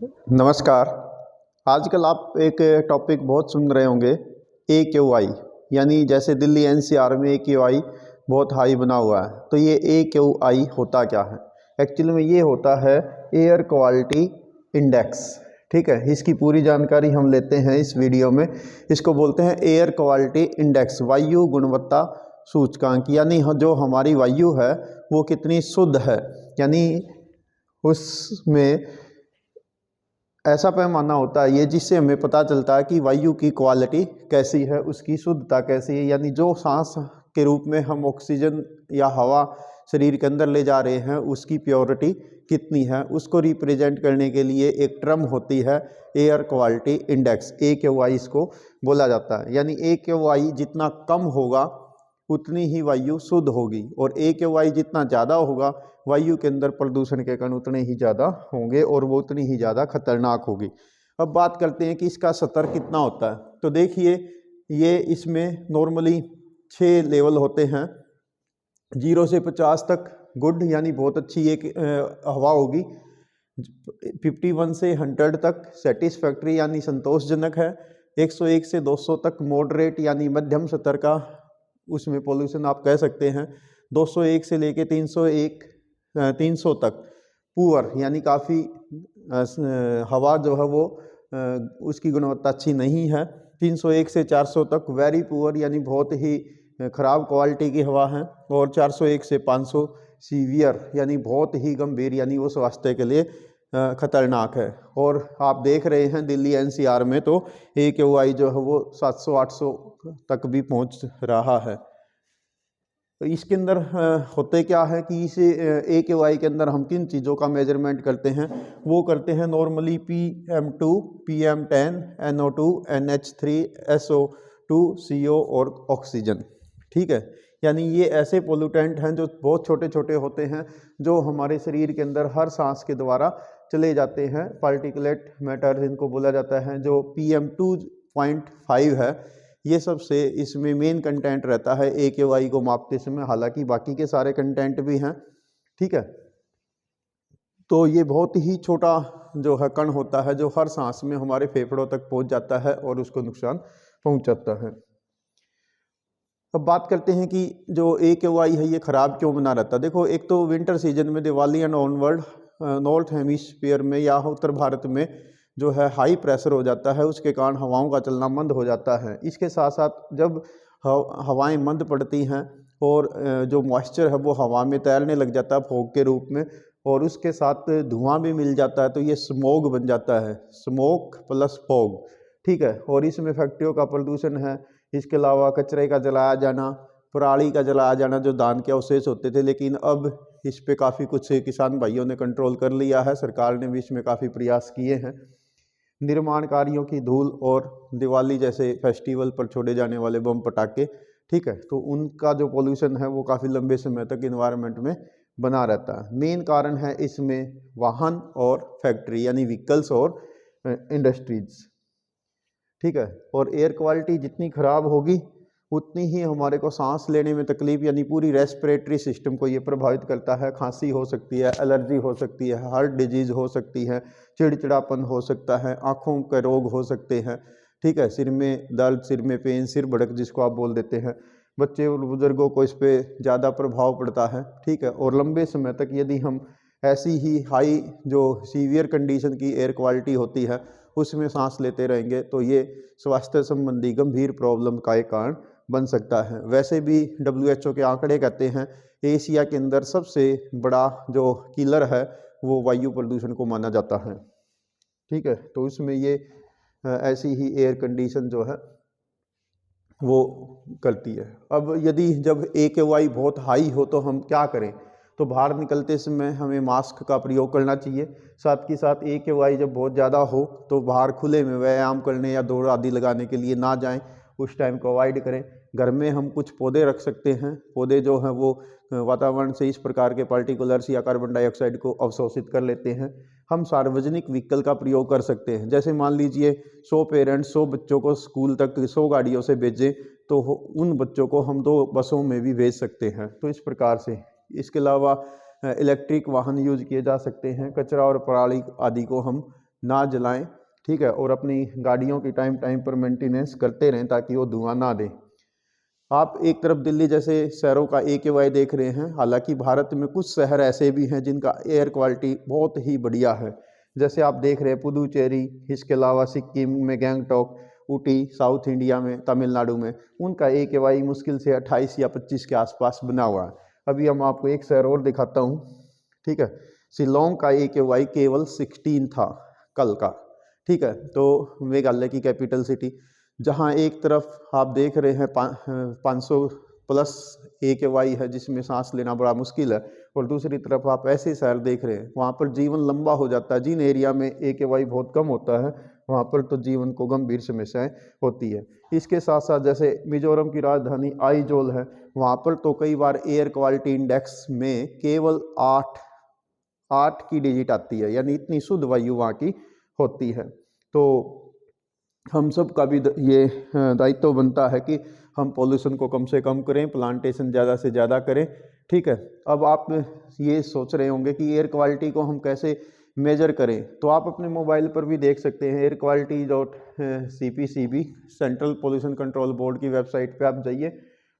नमस्कार। आजकल आप एक टॉपिक बहुत सुन रहे होंगे, AQI, यानी जैसे दिल्ली NCR में AQI बहुत हाई बना हुआ है। तो ये AQI होता क्या है? एक्चुअली में ये होता है एयर क्वालिटी इंडेक्स। ठीक है, इसकी पूरी जानकारी हम लेते हैं इस वीडियो में। इसको बोलते हैं एयर क्वालिटी इंडेक्स, वायु गुणवत्ता सूचकांक, यानी जो हमारी वायु है वो कितनी शुद्ध है, यानी उसमें ऐसा पैमाना होता है ये जिससे हमें पता चलता है कि वायु की क्वालिटी कैसी है, उसकी शुद्धता कैसी है, यानी जो सांस के रूप में हम ऑक्सीजन या हवा शरीर के अंदर ले जा रहे हैं उसकी प्योरिटी कितनी है, उसको रिप्रेजेंट करने के लिए एक टर्म होती है एयर क्वालिटी इंडेक्स, AQI इसको बोला जाता है। यानी AQI जितना कम होगा उतनी ही वायु शुद्ध होगी, और AQI जितना ज़्यादा होगा वायु के अंदर प्रदूषण के कण उतने ही ज़्यादा होंगे और वो उतनी ही ज़्यादा खतरनाक होगी। अब बात करते हैं कि इसका स्तर कितना होता है। तो देखिए, ये इसमें नॉर्मली 6 लेवल होते हैं। 0 से 50 तक गुड, यानी बहुत अच्छी एक हवा होगी। 51 से 100 तक सेटिस्फैक्ट्री, यानी संतोषजनक है। 101 से 200 तक मॉडरेट, यानी मध्यम स्तर का उसमें पोल्यूशन आप कह सकते हैं। 201 से लेके 300 तक पुअर, यानी काफ़ी हवा जो है वो उसकी गुणवत्ता अच्छी नहीं है। 301 से 400 तक वेरी पुअर, यानी बहुत ही ख़राब क्वालिटी की हवा है। और 401 से 500 सीवियर, यानी बहुत ही गंभीर, यानी वो स्वास्थ्य के लिए खतरनाक है। और आप देख रहे हैं दिल्ली NCR में तो AQI जो है वो 700-800 तक भी पहुंच रहा है। तो इसके अंदर होते क्या है कि इस AQI के अंदर हम किन चीज़ों का मेजरमेंट करते हैं, वो करते हैं normally PM2, PM10, NO2, NH3, SO2, CO और ऑक्सीजन। ठीक है, यानी ये ऐसे पोल्यूटेंट हैं जो बहुत छोटे छोटे होते हैं, जो हमारे शरीर के अंदर हर सांस के द्वारा चले जाते हैं। पार्टिकुलेट मैटर इनको बोला जाता है। जो PM2.5 है, ये सबसे इसमें मेन कंटेंट रहता है AQI को मापते समय, हालांकि बाकी के सारे कंटेंट भी हैं। ठीक है, तो ये बहुत ही छोटा जो है कण होता है जो हर सांस में हमारे फेफड़ों तक पहुंच जाता है और उसको नुकसान पहुंचाता है। अब बात करते हैं कि जो AQI है ये ख़राब क्यों बना रहता है। देखो, एक तो विंटर सीजन में Diwali and onward north hemisphere में या उत्तर भारत में जो है हाई प्रेशर हो जाता है, उसके कारण हवाओं का चलना मंद हो जाता है। इसके साथ साथ जब हवाएं मंद पड़ती हैं और जो मॉइस्चर है वो हवा में तैरने लग जाता है फॉग के रूप में, और उसके साथ धुआं भी मिल जाता है, तो ये स्मोग बन जाता है, स्मोक प्लस फॉग। ठीक है, और इसमें फैक्ट्रियों का प्रदूषण है। इसके अलावा कचरे का जलाया जाना, पराली का जलाया जाना, जो धान के अवशेष होते थे, लेकिन अब इस पे काफ़ी कुछ किसान भाइयों ने कंट्रोल कर लिया है। सरकार ने भी इसमें काफ़ी प्रयास किए हैं। निर्माण कार्यों की धूल और दिवाली जैसे फेस्टिवल पर छोड़े जाने वाले बम पटाखे, ठीक है, तो उनका जो पोल्यूशन है वो काफ़ी लंबे समय तक इन्वायरमेंट में बना रहता है। मेन कारण है इसमें वाहन और फैक्ट्री, यानी व्हीकल्स और इंडस्ट्रीज। ठीक है, और एयर क्वालिटी जितनी ख़राब होगी उतनी ही हमारे को सांस लेने में तकलीफ, यानी पूरी रेस्पिरेटरी सिस्टम को ये प्रभावित करता है। खांसी हो सकती है, एलर्जी हो सकती है, हार्ट डिजीज़ हो सकती है, चिड़चिड़ापन हो सकता है, आँखों के रोग हो सकते हैं। ठीक है, सिर में दर्द, सिर में पेन, सिर भड़क जिसको आप बोल देते हैं। बच्चे और बुजुर्गों को इस पर ज़्यादा प्रभाव पड़ता है। ठीक है, और लंबे समय तक यदि हम ऐसी ही हाई जो सीवियर कंडीशन की एयर क्वालिटी होती है उसमें सांस लेते रहेंगे तो ये स्वास्थ्य संबंधी गंभीर प्रॉब्लम का एक कारण बन सकता है। वैसे भी WHO के आंकड़े कहते हैं एशिया के अंदर सबसे बड़ा जो किलर है वो वायु प्रदूषण को माना जाता है। ठीक है, तो उसमें ये ऐसी ही एयर कंडीशन जो है वो करती है। अब यदि जब AQI बहुत हाई हो तो हम क्या करें, तो बाहर निकलते समय हमें मास्क का प्रयोग करना चाहिए। साथ ही साथ AQI जब बहुत ज़्यादा हो तो बाहर खुले में व्यायाम करने या दौड़ आदि लगाने के लिए ना जाएं, उस टाइम को अवॉइड करें। घर में हम कुछ पौधे रख सकते हैं। पौधे जो हैं वो वातावरण से इस प्रकार के पार्टिकुलर्स या कार्बन डाइऑक्साइड को अवशोषित कर लेते हैं। हम सार्वजनिक व्हीकल का प्रयोग कर सकते हैं। जैसे मान लीजिए 100 पेरेंट्स 100 बच्चों को स्कूल तक 100 गाड़ियों से भेजें तो उन बच्चों को हम 2 बसों में भी भेज सकते हैं। तो इस प्रकार से इसके अलावा इलेक्ट्रिक वाहन यूज किए जा सकते हैं। कचरा और पराली आदि को हम ना जलाएं, ठीक है, और अपनी गाड़ियों की टाइम टाइम पर मेंटेनेंस करते रहें ताकि वो धुआं ना दें। आप एक तरफ दिल्ली जैसे शहरों का AQI देख रहे हैं, हालांकि भारत में कुछ शहर ऐसे भी हैं जिनका एयर क्वालिटी बहुत ही बढ़िया है। जैसे आप देख रहे हैं पुदुचेरी, इसके अलावा सिक्किम में गैंगटॉक, ऊटी, साउथ इंडिया में, तमिलनाडु में, उनका AQI मुश्किल से 28 या 25 के आसपास बना हुआ है। अभी हम आपको एक शहर और दिखाता हूँ, ठीक है। शिलोंग का AQI केवल 16 था कल का, ठीक है। तो मेघालय की कैपिटल सिटी, जहाँ एक तरफ आप देख रहे हैं 500 प्लस AQI है जिसमें सांस लेना बड़ा मुश्किल है, और दूसरी तरफ आप ऐसे शहर देख रहे हैं वहाँ पर जीवन लंबा हो जाता है। जिन एरिया में AQI बहुत कम होता है वहाँ पर तो जीवन को गंभीर समस्याएं होती है। इसके साथ साथ जैसे मिजोरम की राजधानी आइजोल है, वहाँ पर तो कई बार एयर क्वालिटी इंडेक्स में केवल 8 की डिजिट आती है, यानी इतनी शुद्ध वायु वहाँ की होती है। तो हम सब का भी ये दायित्व बनता है कि हम पॉल्यूशन को कम से कम करें, प्लांटेशन ज़्यादा से ज़्यादा करें, ठीक है। अब आप ये सोच रहे होंगे कि एयर क्वालिटी को हम कैसे मेजर करें, तो आप अपने मोबाइल पर भी देख सकते हैं। airquality.cpcb central pollution control board की वेबसाइट पे आप जाइए,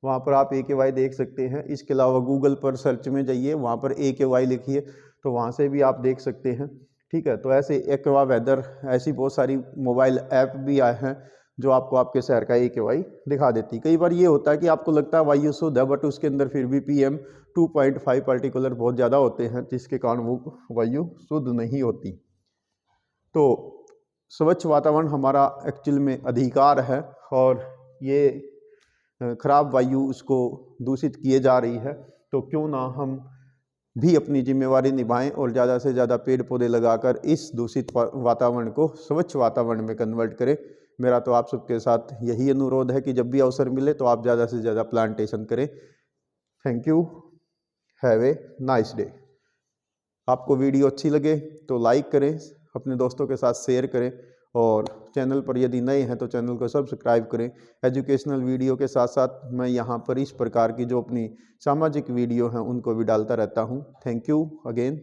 वहाँ पर आप AQI देख सकते हैं। इसके अलावा गूगल पर सर्च में जाइए, वहाँ पर AQI लिखिए तो वहाँ से भी आप देख सकते हैं, ठीक है। तो ऐसे एक्वा वेदर, ऐसी बहुत सारी मोबाइल ऐप भी आए हैं जो आपको आपके शहर का AQI दिखा देती। कई बार ये होता है कि आपको लगता है वायु शुद्ध है, बट उसके अंदर फिर भी PM2.5 पार्टिकुलर बहुत ज़्यादा होते हैं, जिसके कारण वो वायु शुद्ध नहीं होती। तो स्वच्छ वातावरण हमारा एक्चुअल में अधिकार है, और ये खराब वायु उसको दूषित किए जा रही है। तो क्यों ना हम भी अपनी जिम्मेवारी निभाएं और ज़्यादा से ज़्यादा पेड़ पौधे लगाकर इस दूषित वातावरण को स्वच्छ वातावरण में कन्वर्ट करें। मेरा तो आप सबके साथ यही अनुरोध है कि जब भी अवसर मिले तो आप ज़्यादा से ज़्यादा प्लांटेशन करें। Thank you, have a nice day. आपको वीडियो अच्छी लगे तो लाइक करें, अपने दोस्तों के साथ शेयर करें, और चैनल पर यदि नए हैं तो चैनल को सब्सक्राइब करें। एजुकेशनल वीडियो के साथ साथ मैं यहाँ पर इस प्रकार की जो अपनी सामाजिक वीडियो हैं उनको भी डालता रहता हूँ। Thank you again.